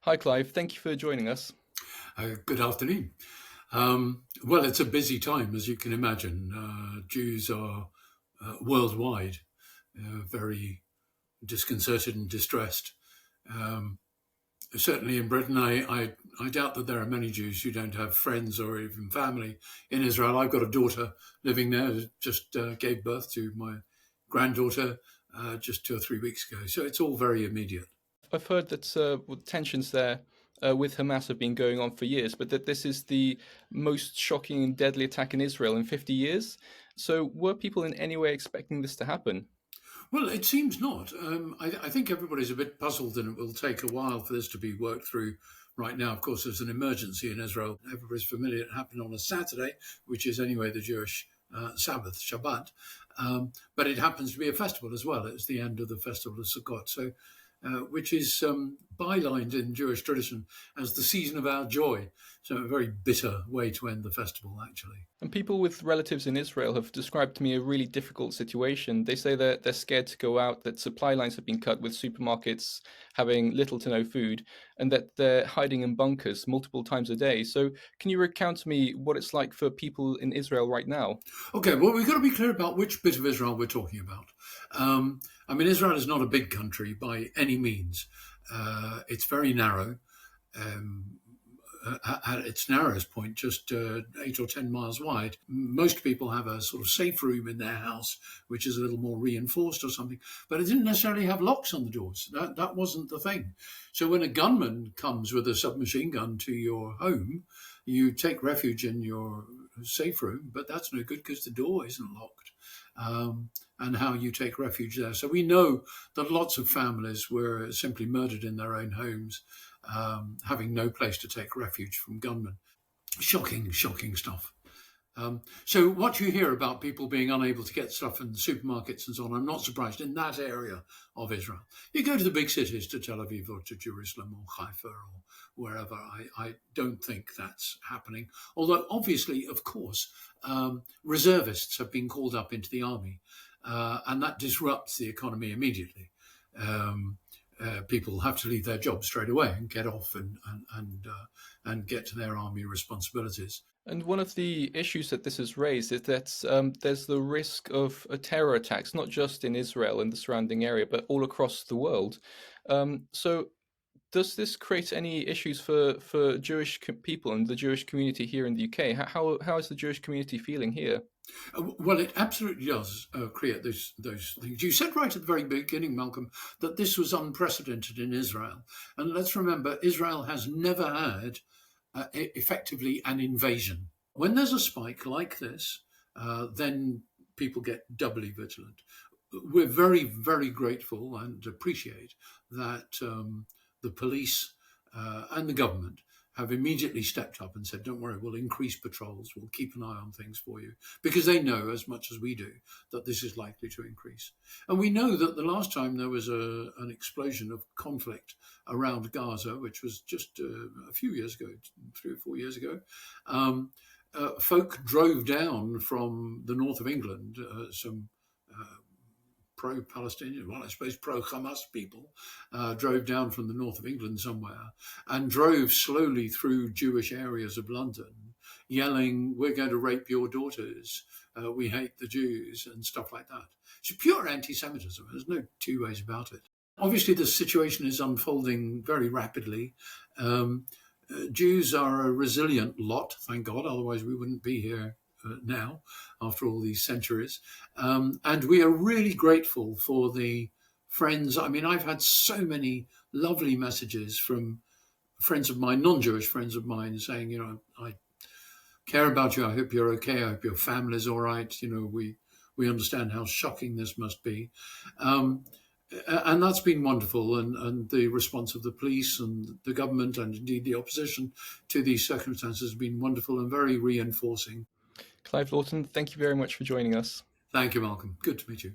Hi, Clive. Thank you for joining us. Good afternoon. Well, it's a busy time, as you can imagine. Jews are worldwide very disconcerted and distressed. Um, Certainly in Britain, I doubt that there are many Jews who don't have friends or even family in Israel. I've got a daughter living there who just gave birth to my granddaughter just 2 or 3 weeks ago. So it's all very immediate. I've heard that tensions there with Hamas have been going on for years, but that this is the most shocking and deadly attack in Israel in 50 years. So, were people in any way expecting this to happen? Well, it seems not. I think everybody's a bit puzzled, and it will take a while for this to be worked through. Right now, of course, there's an emergency in Israel. Everybody's familiar. It happened on a Saturday, which is anyway the Jewish Sabbath, Shabbat. But it happens to be a festival as well. It's the end of the festival of Sukkot. So which is bylined in Jewish tradition as the season of our joy. So a very bitter way to end the festival, actually. And people with relatives in Israel have described to me a really difficult situation. They say that they're scared to go out, that supply lines have been cut with supermarkets having little to no food, and that they're hiding in bunkers multiple times a day. So, can you recount to me what it's like for people in Israel right now? Okay, well, we've got to be clear about which bit of Israel we're talking about. I mean, Israel is not a big country by any means. It's very narrow. Um, at its narrowest point, just 8 or 10 miles wide. Most people have a sort of safe room in their house, which is a little more reinforced or something, but it didn't necessarily have locks on the doors. That wasn't the thing. So when a gunman comes with a submachine gun to your home, you take refuge in your safe room, but that's no good because the door isn't locked. And how you take refuge there. So we know that lots of families were simply murdered in their own homes, having no place to take refuge from gunmen. Shocking, shocking stuff. So what you hear about people being unable to get stuff in supermarkets and so on, I'm not surprised in that area of Israel. You go to the big cities, to Tel Aviv or to Jerusalem or Haifa or wherever, I don't think that's happening. Although obviously, of course, reservists have been called up into the army, and that disrupts the economy immediately. People have to leave their jobs straight away and get off and get to their army responsibilities. And one of the issues that this has raised is that there's the risk of terror attacks, not just in Israel and the surrounding area, but all across the world. So, does this create any issues for Jewish people and the Jewish community here in the UK? How is the Jewish community feeling here? Well, it absolutely does create those things. You said right at the very beginning, Malcolm, that this was unprecedented in Israel. And let's remember, Israel has never had effectively an invasion. When there's a spike like this, then people get doubly vigilant. We're very, very grateful and appreciate that the police and the government have immediately stepped up and said, don't worry, we'll increase patrols, we'll keep an eye on things for you, because they know as much as we do that this is likely to increase. And we know that the last time there was an explosion of conflict around Gaza, which was just a few years ago, 3 or 4 years ago, folk drove down from the north of England, some pro-Palestinian, well, I suppose pro-Hamas people, drove down from the north of England somewhere and drove slowly through Jewish areas of London, yelling, "We're going to rape your daughters. We hate the Jews," and stuff like that. It's pure anti-Semitism. There's no two ways about it. Obviously, the situation is unfolding very rapidly. Jews are a resilient lot, thank God, otherwise we wouldn't be here now after all these centuries. And we are really grateful for the friends. I mean, I've had so many lovely messages from friends of mine, non-Jewish friends of mine, saying, I care about you. I hope you're okay. I hope your family's all right. We understand how shocking this must be. And that's been wonderful. And the response of the police and the government and indeed the opposition to these circumstances has been wonderful and very reinforcing. Clive Lawton, thank you very much for joining us. Thank you, Malcolm. Good to meet you.